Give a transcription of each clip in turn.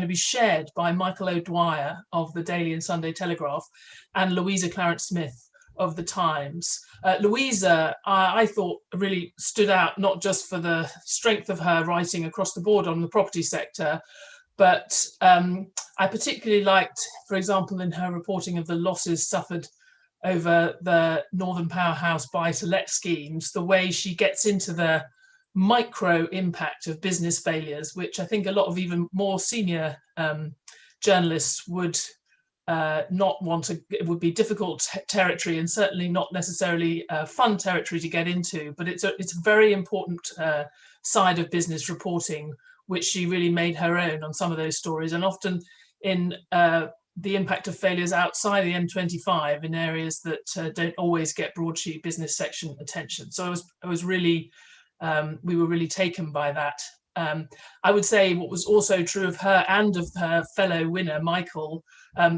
to be shared by Michael O'Dwyer of the Daily and Sunday Telegraph and Louisa Clarence-Smith of the Times. Louisa, I thought really stood out, not just for the strength of her writing across the board on the property sector, but I particularly liked, for example, in her reporting of the losses suffered over the Northern Powerhouse buy-to-let schemes, the way she gets into the micro impact of business failures, which I think a lot of even more senior journalists would not want to. It would be difficult territory and certainly not necessarily fun territory to get into, but it's a very important side of business reporting, which she really made her own on some of those stories, and often in the impact of failures outside the M25 in areas that don't always get broadsheet business section attention. So I was really, we were really taken by that. I would say what was also true of her and of her fellow winner, Michael,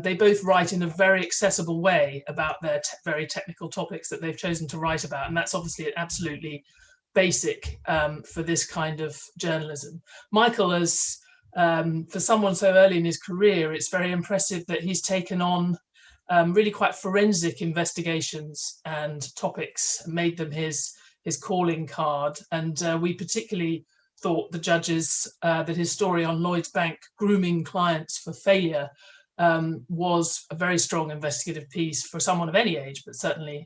they both write in a very accessible way about their very technical topics that they've chosen to write about. And that's obviously absolutely basic for this kind of journalism. Michael, as for someone so early in his career, it's very impressive that he's taken on really quite forensic investigations and topics and made them his calling card. And we particularly thought, the judges, that his story on Lloyds Bank grooming clients for failure was a very strong investigative piece for someone of any age, but certainly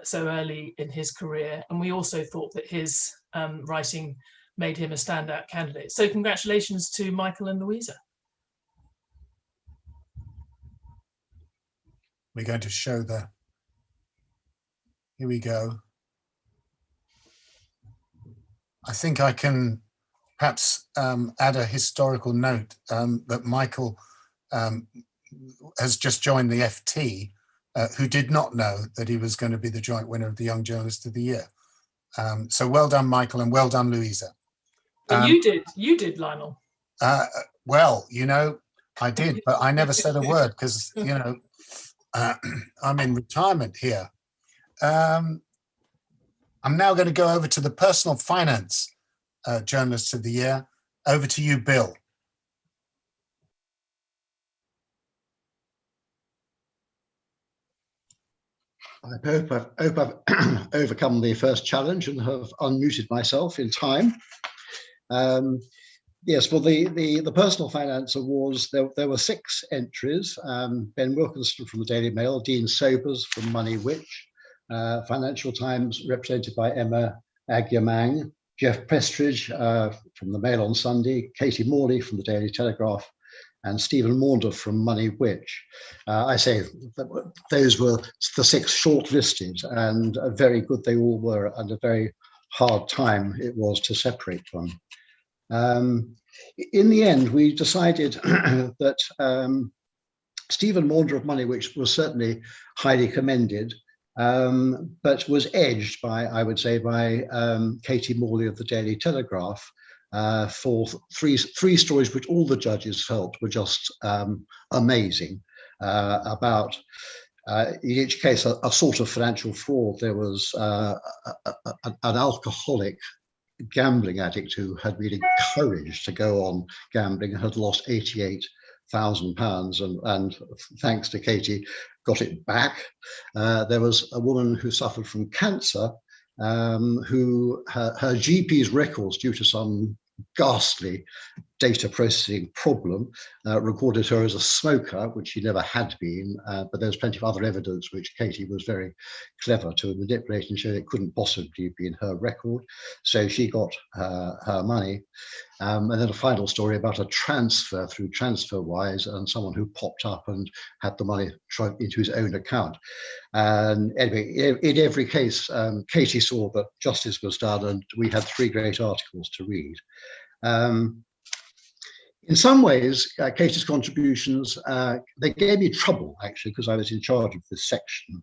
so early in his career. And we also thought that his writing made him a standout candidate. So congratulations to Michael and Louisa. We're going to show here we go. I think I can perhaps add a historical note that Michael has just joined the FT, who did not know that he was going to be the joint winner of the Young Journalist of the Year. So well done, Michael, and well done, Louisa. Well, you did, Lionel. Well, you know, I did, but I never said a word because, you know, I'm in retirement here. I'm now going to go over to the Personal Finance Journalist of the Year. Over to you, Bill. I hope I've overcome the first challenge and have unmuted myself in time. Yes, for the Personal Finance Awards, there were 6 entries. Ben Wilkinson from the Daily Mail, Dean Sobers from Money Witch, Financial Times represented by Emma Agyemang, Jeff Prestridge from the Mail on Sunday, Katie Morley from the Daily Telegraph, and Stephen Maunder from Money Witch. I say that those were the 6 shortlisted, and very good they all were, and a very hard time it was to separate one. In the end, we decided that Stephen Maunder of Money Witch was certainly highly commended, but was edged by, I would say, by Katie Morley of the Daily Telegraph, for three stories which all the judges felt were just amazing, about, in each case, a sort of financial fraud. There was an alcoholic gambling addict who had been encouraged to go on gambling and had lost £88,000, and thanks to Katie, got it back. There was a woman who suffered from cancer, who her GP's records, due to some ghastly data processing problem, recorded her as a smoker, which she never had been, but there's plenty of other evidence which Katie was very clever to manipulate and show it couldn't possibly be in her record. So she got her money. And then a final story about a transfer through TransferWise, and someone who popped up and had the money into his own account. And anyway, in every case, Katie saw that justice was done, and we had 3 great articles to read. In some ways, Katie's contributions, they gave me trouble, actually, because I was in charge of this section,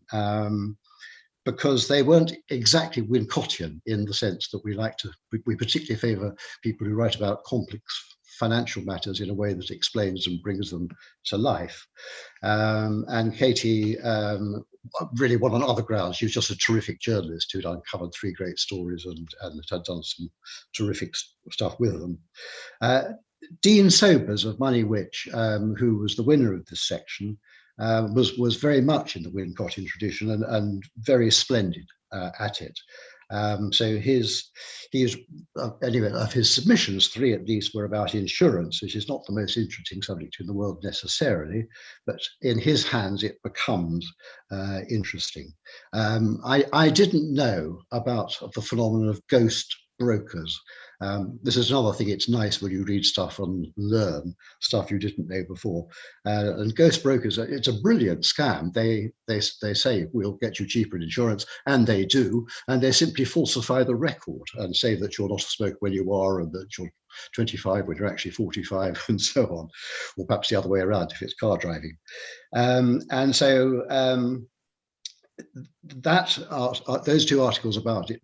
because they weren't exactly Wincottian in the sense that we particularly favour people who write about complex financial matters in a way that explains and brings them to life. And Katie really won on other grounds. She was just a terrific journalist who'd uncovered 3 great stories and had done some terrific stuff with them. Dean Sobers of Money Witch, who was the winner of this section, was very much in the Wincottian tradition and very splendid at it. So anyway, of his submissions, 3 at least were about insurance, which is not the most interesting subject in the world necessarily, but in his hands it becomes interesting. I didn't know about the phenomenon of ghost brokers. This is another thing. It's nice when you read stuff and learn stuff you didn't know before. And ghost brokers, it's a brilliant scam. They say we'll get you cheaper in insurance, and they do. And they simply falsify the record and say that you're not a smoker when you are, and that you're 25 when you're actually 45, and so on, or perhaps the other way around if it's car driving. And so those 2 articles about it,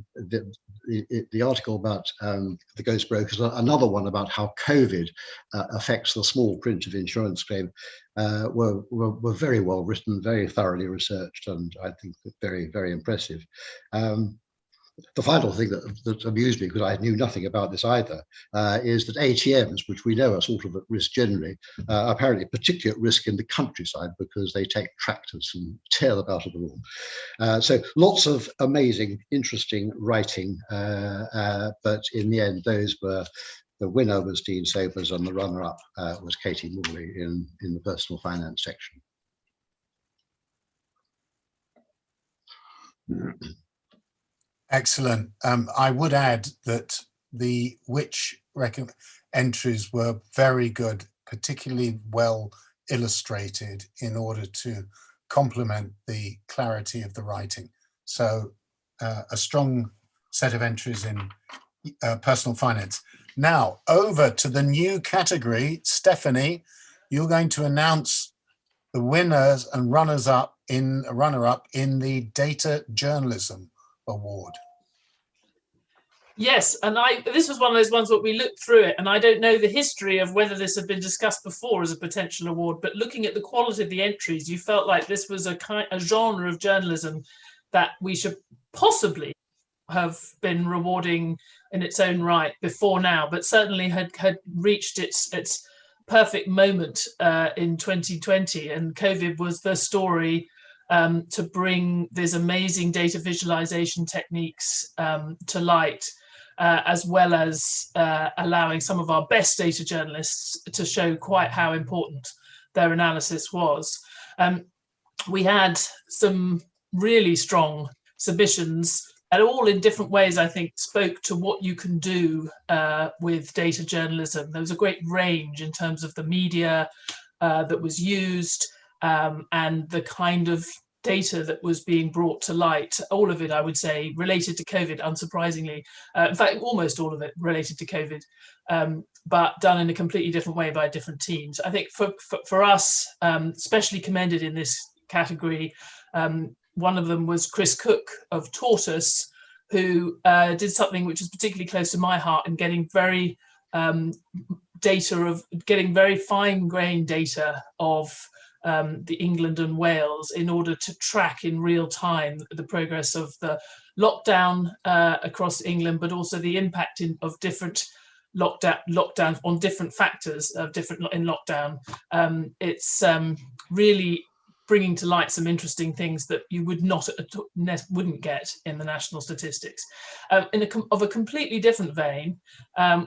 the article about the ghost brokers, another one about how COVID affects the small print of insurance claim, were very well written, very thoroughly researched, and I think very, very impressive. The final thing that amused me, because I knew nothing about this either, is that ATMs, which we know are sort of at risk generally, are apparently particularly at risk in the countryside because they take tractors and tear them out of the wall. So lots of amazing, interesting writing, but in the end, the winner was Dean Sobers, and the runner-up was Katie Morley in the personal finance section. Excellent. I would add that the Witch entries were very good, particularly well illustrated in order to complement the clarity of the writing. So a strong set of entries in personal finance. Now over to the new category. Stephanie, you're going to announce the winners and runner-up in the Data Journalism Award. Yes, and this was one of those ones that we looked through it, and I don't know the history of whether this had been discussed before as a potential award, but looking at the quality of the entries, you felt like this was a genre of journalism that we should possibly have been rewarding in its own right before now, but certainly had reached its perfect moment in 2020, and COVID was the story to bring these amazing data visualization techniques to light, as well as allowing some of our best data journalists to show quite how important their analysis was. We had some really strong submissions, and all in different ways, I think, spoke to what you can do with data journalism. There was a great range in terms of the media that was used, and the kind of data that was being brought to light. All of it, I would say, related to COVID, unsurprisingly. In fact, almost all of it related to COVID, but done in a completely different way by different teams. I think for us, especially commended in this category, one of them was Chris Cook of Tortoise, who did something which is particularly close to my heart in getting very fine-grained data of the England and Wales in order to track in real time the progress of the lockdown across England, but also the impact of different lockdown on different factors of in lockdown. It's really bringing to light some interesting things that you wouldn't get in the national statistics. Of a completely different vein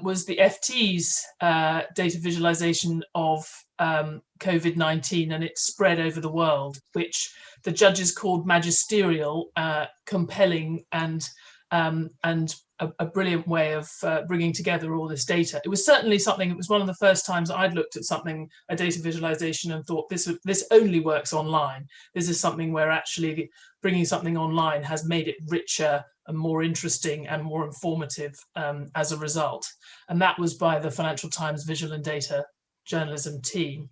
was the FT's data visualization of COVID-19 and its spread over the world, which the judges called magisterial, compelling, and a brilliant way of bringing together all this data. It was certainly something, it was one of the first times I'd looked at something, a data visualization, and thought this only works online. This is something where actually bringing something online has made it richer and more interesting and more informative as a result. And that was by the Financial Times Visual and Data Journalism team.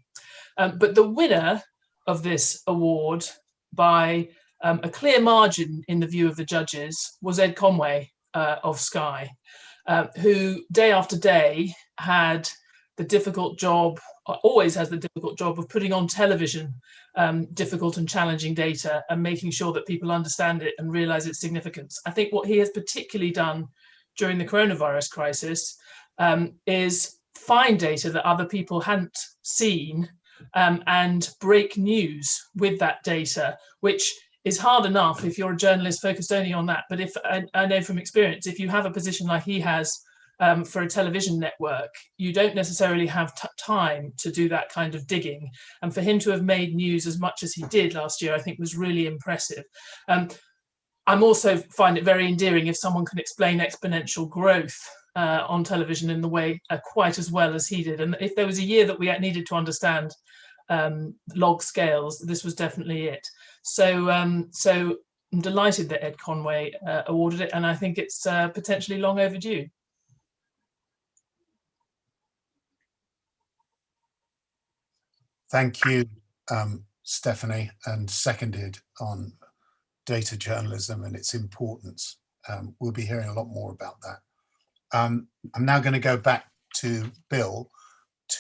But the winner of this award by a clear margin in the view of the judges was Ed Conway of Sky, who day after day had the difficult job, always has the difficult job of putting on television difficult and challenging data and making sure that people understand it and realize its significance. I think what he has particularly done during the coronavirus crisis is find data that other people hadn't seen, and break news with that data, which is hard enough if you're a journalist focused only on that. But if I know from experience, if you have a position like he has for a television network, you don't necessarily have time to do that kind of digging. And for him to have made news as much as he did last year, I think was really impressive. I'm also find it very endearing if someone can explain exponential growth on television in the way quite as well as he did. And if there was a year that we needed to understand log scales, this was definitely it. So I'm delighted that Ed Conway awarded it, and I think it's potentially long overdue. Thank you, Stephanie, and seconded on data journalism and its importance. We'll be hearing a lot more about that. I'm now going to go back to Bill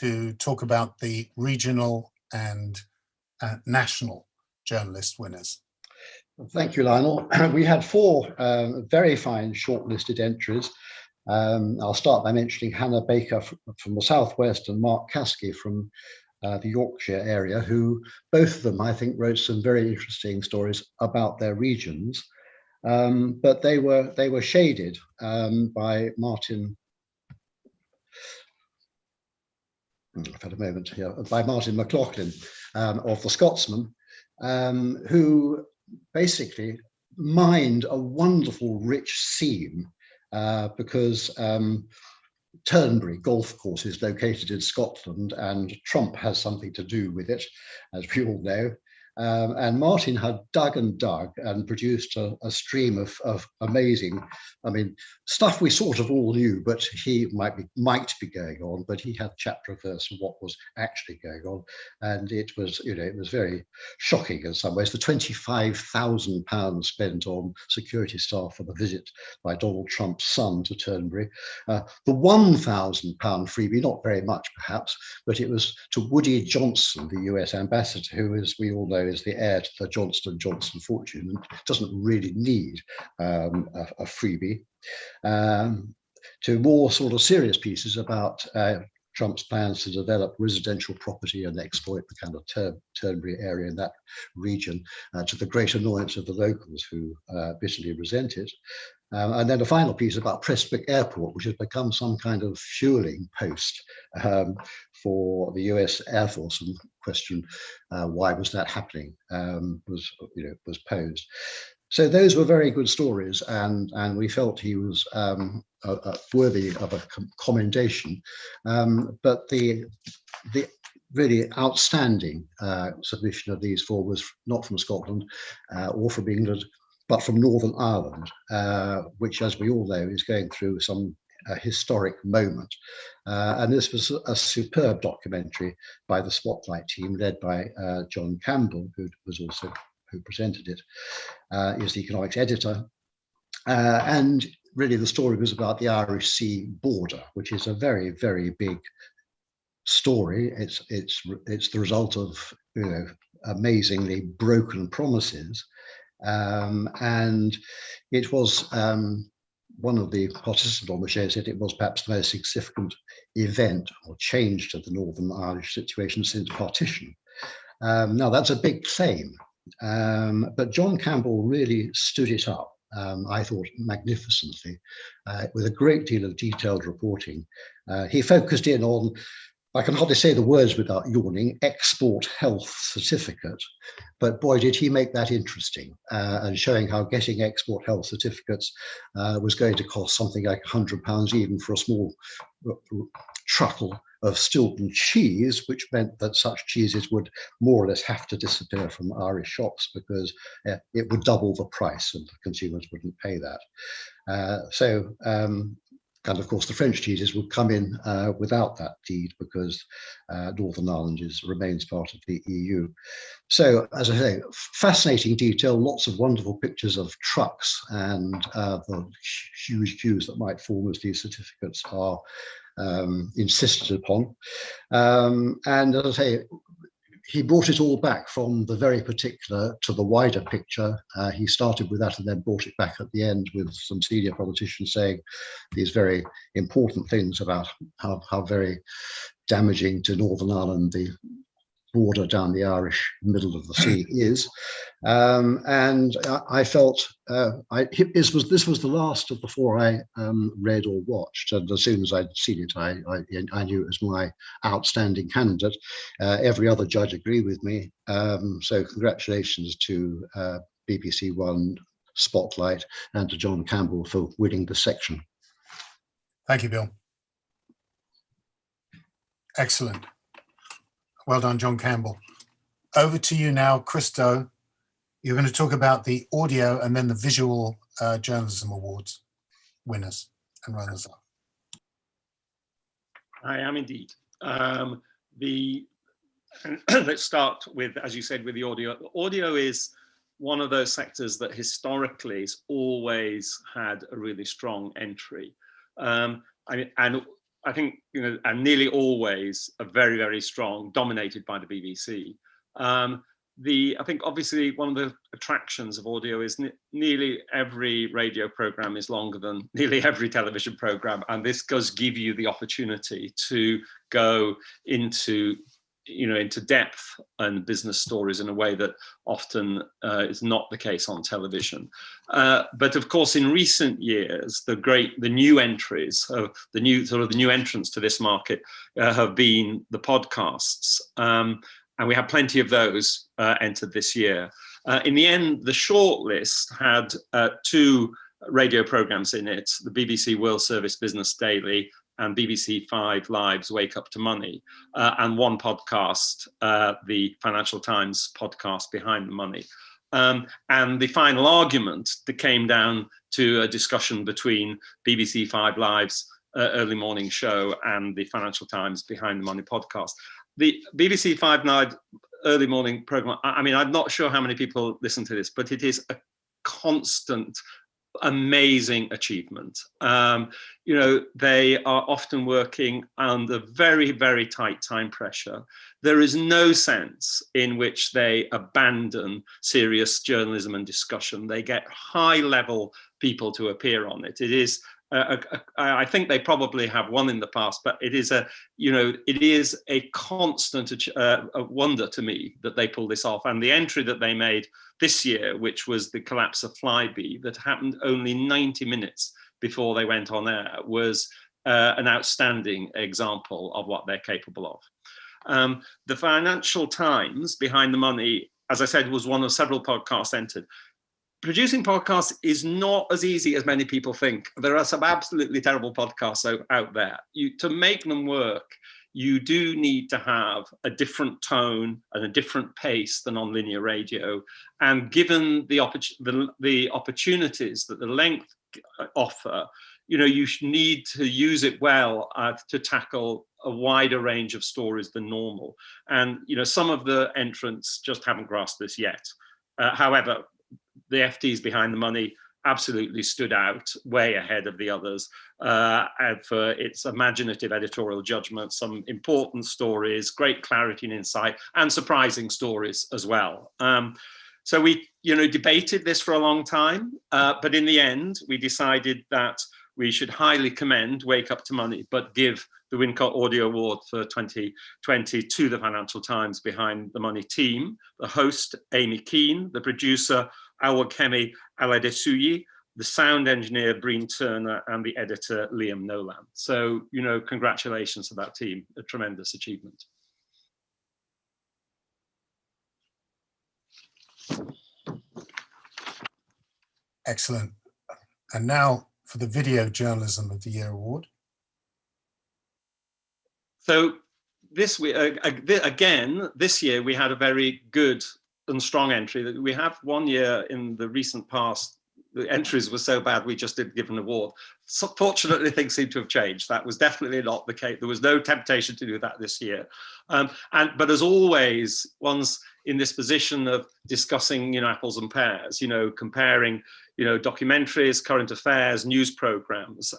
to talk about the regional and national journalist winners. Thank you, Lionel. We had 4 very fine shortlisted entries. I'll start by mentioning Hannah Baker from the Southwest and Mark Caskey from the Yorkshire area, who both of them, I think, wrote some very interesting stories about their regions. But they were shaded by Martin. I've had a moment here, by Martin McLaughlin of the Scotsman, who basically mined a wonderful rich seam because Turnberry golf course is located in Scotland, and Trump has something to do with it, as we all know. And Martin had dug and dug and produced a stream of amazing, I mean, stuff we sort of all knew, but he might be going on, but he had chapter and verse of what was actually going on. And it was, it was very shocking in some ways. The £25,000 spent on security staff for the visit by Donald Trump's son to Turnberry. The £1,000 freebie, not very much perhaps, but it was to Woody Johnson, the US ambassador, who, as we all know, is the heir to the Johnson & Johnson fortune and doesn't really need a freebie. To more sort of serious pieces about Trump's plans to develop residential property and exploit the kind of Turnberry area in that region, to the great annoyance of the locals who bitterly resent it. And then a final piece about Prestwick Airport, which has become some kind of fueling post for the US Air Force, and question why was that happening was posed. So those were very good stories, and we felt he was worthy of a commendation. But the really outstanding submission of these 4 was not from Scotland or from England, but from Northern Ireland, which, as we all know, is going through some historic moment. And this was a superb documentary by the Spotlight team, led by John Campbell, who presented it, is the economics editor. And really the story was about the Irish Sea border, which is a very, very big story. It's the result of amazingly broken promises. And it was one of the participants on the show said it was perhaps the most significant event or change to the Northern Irish situation since partition. Now that's a big claim, but John Campbell really stood it up, I thought, magnificently, with a great deal of detailed reporting. He focused in on, I can hardly say the words without yawning, export health certificate, but boy, did he make that interesting, and showing how getting export health certificates was going to cost something like £100 even for a small truckle of Stilton cheese, which meant that such cheeses would more or less have to disappear from Irish shops because it would double the price and the consumers wouldn't pay that. And of course, the French cheeses would come in without that deed because Northern Ireland remains part of the EU. So, as I say, fascinating detail, lots of wonderful pictures of trucks and the huge queues that might form as these certificates are insisted upon. And as I say, he brought it all back from the very particular to the wider picture. He started with that and then brought it back at the end with some senior politicians saying these very important things about how very damaging to Northern Ireland the border down the Irish middle of the sea is. And I felt this was the last of the four I read or watched. And as soon as I'd seen it, I knew it was my outstanding candidate. Every other judge agreed with me. So congratulations to BBC One, Spotlight, and to John Campbell for winning the section. Thank you, Bill. Excellent. Well done, John Campbell. Over to you now, Christo. You're going to talk about the audio and then the visual journalism awards winners and runners-up. I am indeed. Let's start with, as you said, with the audio. Audio is one of those sectors that historically has always had a really strong entry. I think, and nearly always a very, very strong, dominated by the BBC. I think obviously one of the attractions of audio is nearly every radio program is longer than nearly every television program. And this does give you the opportunity to go into depth and business stories in a way that often is not the case on television. But of course, in recent years, the new entries, the new entrants to this market have been the podcasts. And we have plenty of those entered this year. In the end, the shortlist had two radio programs in it, the BBC World Service Business Daily and BBC 5 Live's Wake Up to Money, and one podcast, the Financial Times podcast Behind the Money. And the final argument that came down to a discussion between BBC 5 Live's early morning show and the Financial Times Behind the Money podcast. The BBC 5 Live early morning program, I mean, I'm not sure how many people listen to this, but it is a constant amazing achievement. They are often working under very, very tight time pressure. There is no sense in which they abandon serious journalism and discussion. They get high level people to appear on it. It is I think they probably have won in the past, but it is a constant wonder to me that they pull this off. And the entry that they made this year, which was the collapse of Flybe, that happened only 90 minutes before they went on air, was an outstanding example of what they're capable of. The Financial Times Behind the Money, as I said, was one of several podcasts entered. Producing podcasts is not as easy as many people think. There are some absolutely terrible podcasts out there. To make them work, you do need to have a different tone and a different pace than on linear radio. And given the opportunities that the length offer, you need to use it well to tackle a wider range of stories than normal. And some of the entrants just haven't grasped this yet. However, the FT's Behind the Money absolutely stood out way ahead of the others for its imaginative editorial judgment, some important stories, great clarity and insight, and surprising stories as well. So we debated this for a long time, but in the end, we decided that we should highly commend Wake Up to Money, but give the Wincott Audio Award for 2020 to the Financial Times Behind the Money team, the host, Amy Keane, the producer, Awakemi Aladesuyi, the sound engineer, Breen Turner, and the editor, Liam Nolan. So, congratulations to that team, a tremendous achievement. Excellent. And now for the Video Journalism of the Year award. So this year we had a very good and strong entry. We have one year in the recent past, the entries were so bad we just didn't give an award. So fortunately, things seem to have changed. That was definitely not the case. There was no temptation to do that this year. But as always, one's in this position of discussing, apples and pears, comparing, documentaries, current affairs, news programs,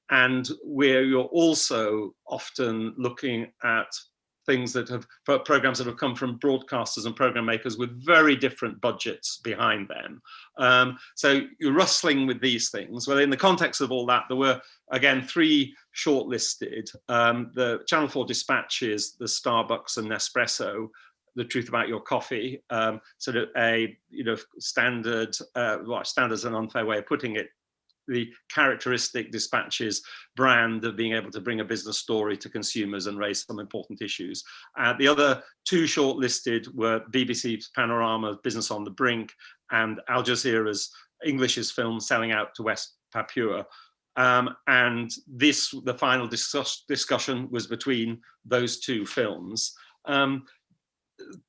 and where you're also often looking at things that have, programs that have come from broadcasters and program makers with very different budgets behind them. So you're wrestling with these things. Well, in the context of all that, there were, again, 3 shortlisted. The Channel 4 Dispatches, the Starbucks and Nespresso, The Truth About Your Coffee, sort of a, standard, well, standard's an unfair way of putting it, the characteristic Dispatches brand of being able to bring a business story to consumers and raise some important issues. The other 2 shortlisted were BBC's Panorama, Business on the Brink, and Al Jazeera's English's film Selling Out to West Papua. And the final discussion was between those 2 films.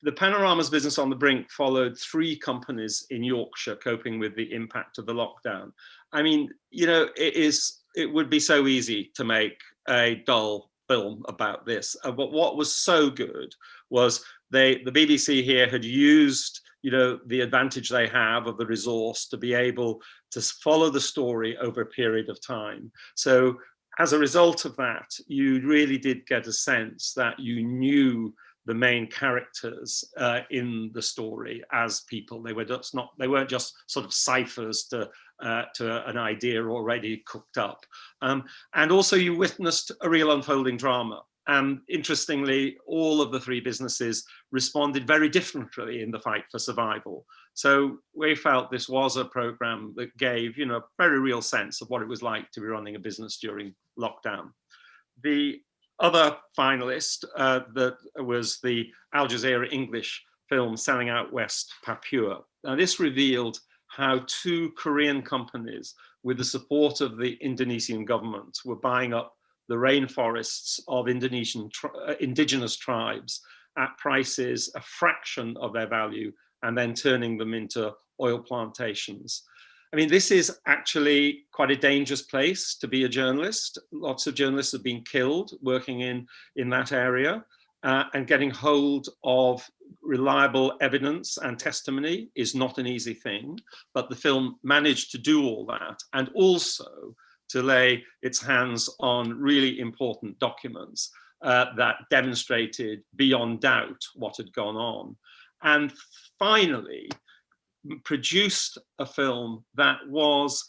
The Panorama's Business on the Brink followed 3 companies in Yorkshire coping with the impact of the lockdown. I mean, it would be so easy to make a dull film about this. But what was so good was the BBC here had used, the advantage they have of the resource to be able to follow the story over a period of time. So as a result of that, you really did get a sense that you knew the main characters in the story as people. They weren't just sort of ciphers to an idea already cooked up. And also you witnessed a real unfolding drama. And interestingly, all of the 3 businesses responded very differently in the fight for survival. So we felt this was a program that gave, a very real sense of what it was like to be running a business during lockdown. The other finalist that was the Al Jazeera English film Selling Out West Papua. Now this revealed how 2 Korean companies, with the support of the Indonesian government, were buying up the rainforests of indigenous tribes at prices a fraction of their value, and then turning them into oil plantations. I mean, this is actually quite a dangerous place to be a journalist. Lots of journalists have been killed working in that area, and getting hold of reliable evidence and testimony is not an easy thing, but the film managed to do all that, and also to lay its hands on really important documents that demonstrated beyond doubt what had gone on. And finally, produced a film that was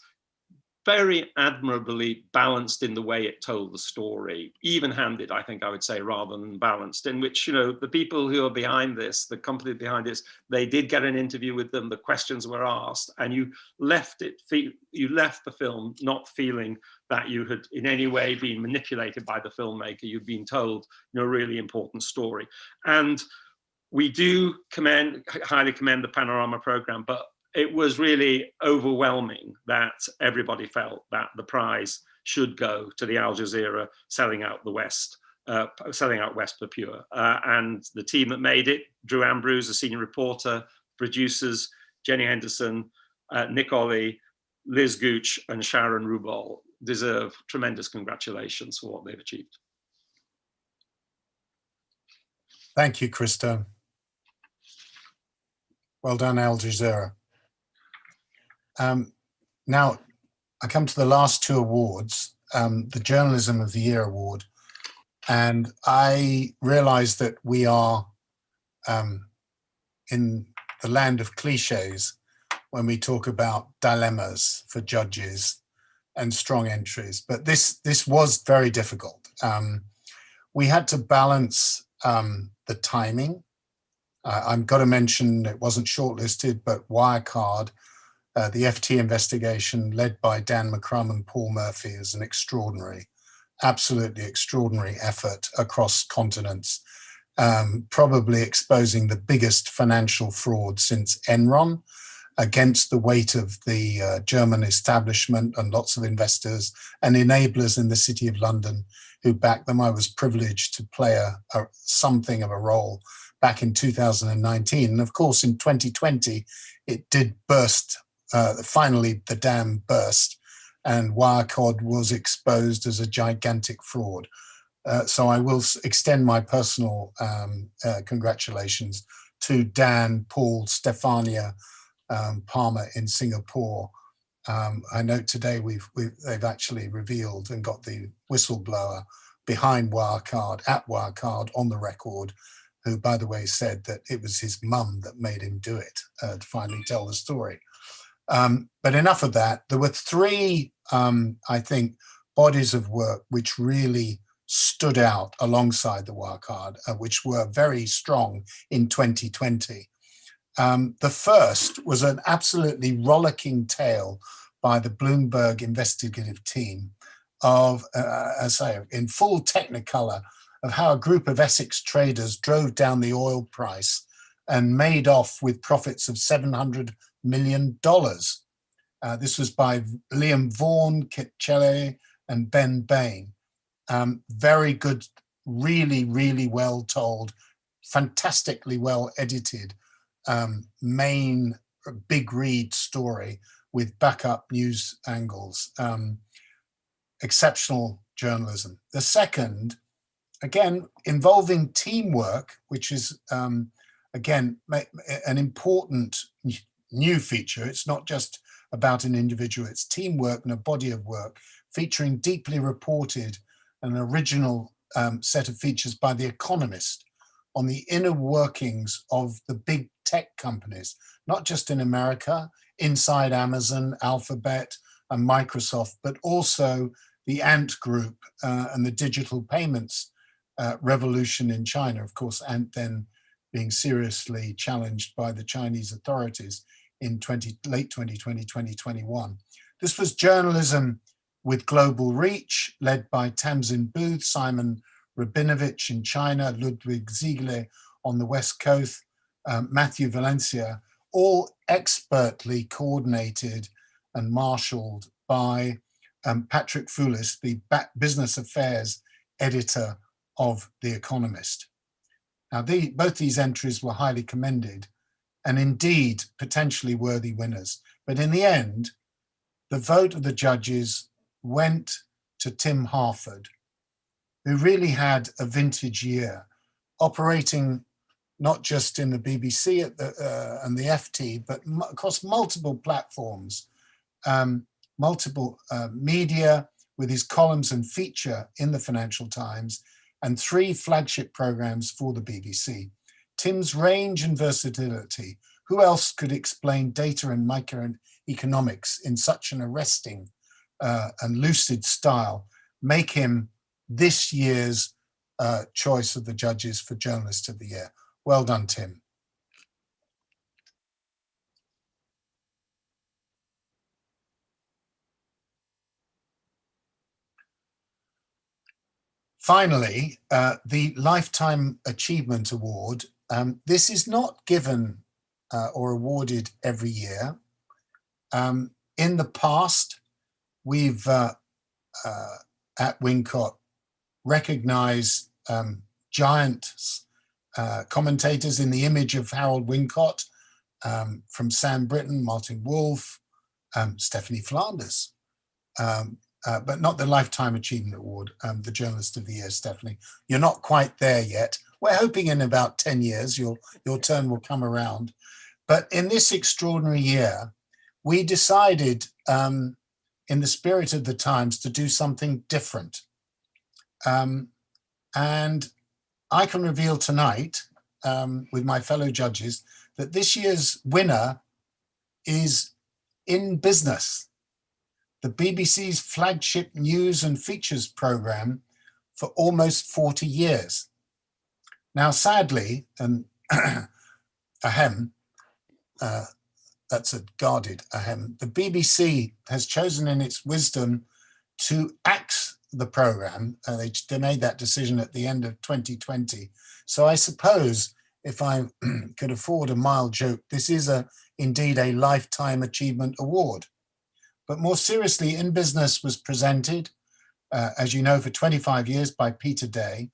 very admirably balanced in the way it told the story, even-handed, I think I would say, rather than balanced, in which, the people who are behind this, the company behind this, they did get an interview with them, the questions were asked, and you left the film not feeling that you had in any way been manipulated by the filmmaker. You'd been told, a really important story. And we do highly commend the Panorama program, but it was really overwhelming that everybody felt that the prize should go to the Al Jazeera Selling Out West Papua. And the team that made it, Drew Ambrose, a senior reporter, producers, Jenny Henderson, Nick Ollie, Liz Gooch, and Sharon Rubal, deserve tremendous congratulations for what they've achieved. Thank you, Christo. Well done, Al Jazeera. Now, I come to the last 2 awards, the Journalism of the Year award, and I realize that we are in the land of cliches when we talk about dilemmas for judges and strong entries, but this was very difficult. We had to balance the timing. I've got to mention it wasn't shortlisted, but Wirecard, the FT investigation led by Dan McCrum and Paul Murphy, is an absolutely extraordinary effort across continents, probably exposing the biggest financial fraud since Enron, against the weight of the German establishment and lots of investors and enablers in the City of London who backed them. I was privileged to play something of a role back in 2019. And of course, in 2020, it did burst. Finally, the dam burst and Wirecard was exposed as a gigantic fraud. So I will extend my personal congratulations to Dan, Paul, Stefania, Palmer in Singapore. I know today they've actually revealed and got the whistleblower behind Wirecard, at Wirecard, on the record, who, by the way, said that it was his mum that made him do it to finally tell the story. But enough of that. There were three, I think, bodies of work which really stood out alongside the Wirecard, which were very strong in 2020. The first was an absolutely rollicking tale by the Bloomberg investigative team of, as I say, in full technicolor, of how a group of Essex traders drove down the oil price and made off with profits of $700 million. This was by Liam Vaughan, Kit Chelle, and Ben Bain. Very good, really, really well told, fantastically well edited main big read story with backup news angles. Exceptional journalism. The second, again, involving teamwork, which is, again, an important new feature. It's not just about an individual, it's teamwork and a body of work featuring deeply reported an original set of features by The Economist on the inner workings of the big tech companies, not just in America, inside Amazon, Alphabet, and Microsoft, but also the Ant Group and the digital payments revolution in China, of course, Ant then being seriously challenged by the Chinese authorities in late 2020, 2021. This was journalism with global reach, led by Tamsin Booth, Simon Rabinovich in China, Ludwig Ziegler on the West Coast, Matthew Valencia, all expertly coordinated and marshaled by Patrick Foulis, the business affairs editor of The Economist. Now, both these entries were highly commended and indeed potentially worthy winners. But in the end, the vote of the judges went to Tim Harford, who really had a vintage year, operating not just in the BBC and the FT, but across multiple platforms, multiple media with his columns and feature in the Financial Times, and 3 flagship programs for the BBC. Tim's range and versatility, who else could explain data and microeconomics in such an arresting and lucid style, make him this year's choice of the judges for Journalist of the Year. Well done, Tim. Finally, the Lifetime Achievement Award. This is not given or awarded every year. In the past, we've at Wincott recognized giant commentators in the image of Harold Wincott, from Sam Britton, Martin Wolf, Stephanie Flanders, but not the Lifetime Achievement Award, the Journalist of the Year, Stephanie. You're not quite there yet. We're hoping in about 10 years your turn will come around. But in this extraordinary year, we decided, in the spirit of the times, to do something different. And I can reveal tonight, with my fellow judges, that this year's winner is In Business, the BBC's flagship news and features program for almost 40 years. Now, sadly, and ahem, that's a guarded ahem, the BBC has chosen in its wisdom to axe the program. They made that decision at the end of 2020. So I suppose, if I could afford a mild joke, this is indeed a Lifetime Achievement Award. But more seriously, In Business was presented, as you know, for 25 years by Peter Day,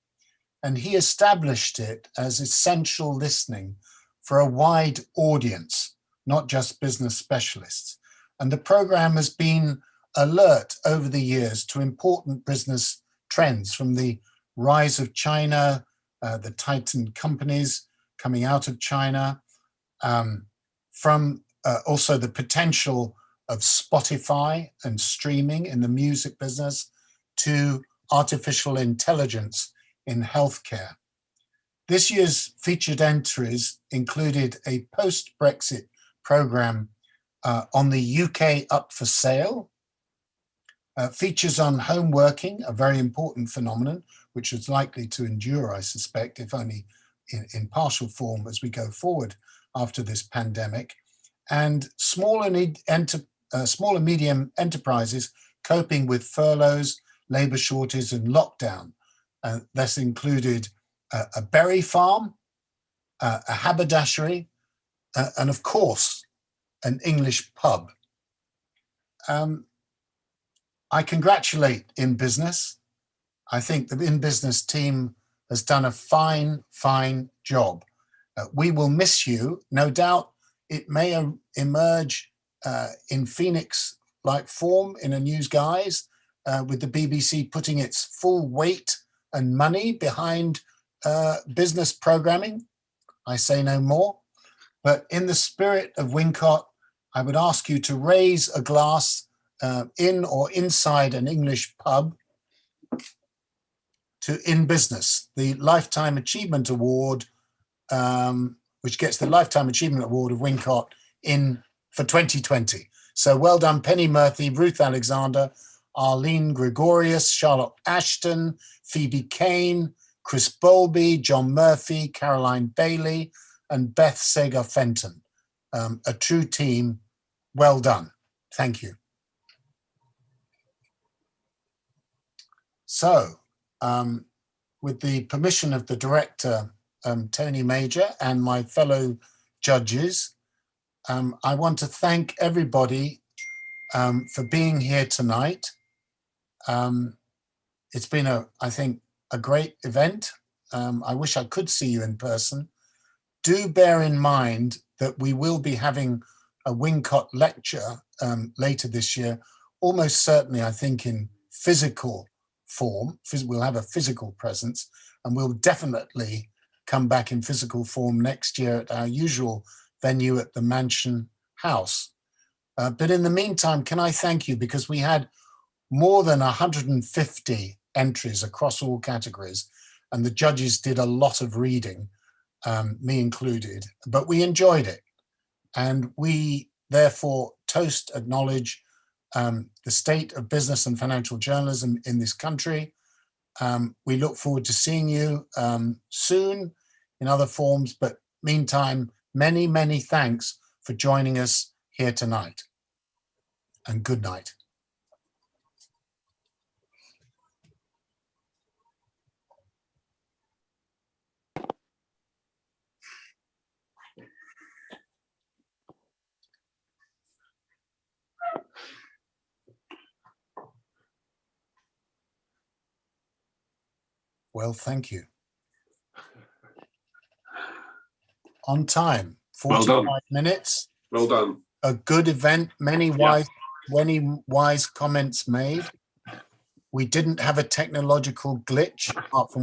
and he established it as essential listening for a wide audience, not just business specialists. And the program has been alert over the years to important business trends, from the rise of China, the Titan companies coming out of China, from also the potential of Spotify and streaming in the music business, to artificial intelligence in healthcare. This year's featured entries included a post-Brexit programme on the UK Up for Sale, features on home working, a very important phenomenon, which is likely to endure, I suspect, if only in partial form as we go forward after this pandemic, and small and medium enterprises coping with furloughs, labour shortages and lockdown. This included a berry farm, a haberdashery, and of course, an English pub. I congratulate In Business. I think the In Business team has done a fine, fine job. We will miss you. No doubt it may emerge in Phoenix-like form in a news guise, with the BBC putting its full weight and money behind business programming. I say no more. But in the spirit of Wincott, I would ask you to raise a glass in or inside an English pub to In Business, the Lifetime Achievement Award, which gets the Lifetime Achievement Award of Wincott for 2020. So well done, Penny Murphy, Ruth Alexander, Arlene Gregorius, Charlotte Ashton, Phoebe Kane, Chris Bowlby, John Murphy, Caroline Bailey, and Beth Sager-Fenton. A true team. Well done. Thank you. So, with the permission of the director, Tony Major, and my fellow judges, I want to thank everybody for being here tonight. It's been, I think, a great event. I wish I could see you in person. Do bear in mind that we will be having a Wincott lecture later this year, almost certainly, I think, in physical form. We'll have a physical presence, and we'll definitely come back in physical form next year at our usual venue at the Mansion House. But in the meantime, can I thank you, because we had more than 150 entries across all categories, and the judges did a lot of reading, me included, but we enjoyed it. And we therefore toast, acknowledge the state of business and financial journalism in this country. We look forward to seeing you soon in other forms, but meantime, many, many thanks for joining us here tonight, and good night. Well, thank you. On time, 45 minutes. Well done. A good event, many wise comments made. We didn't have a technological glitch apart from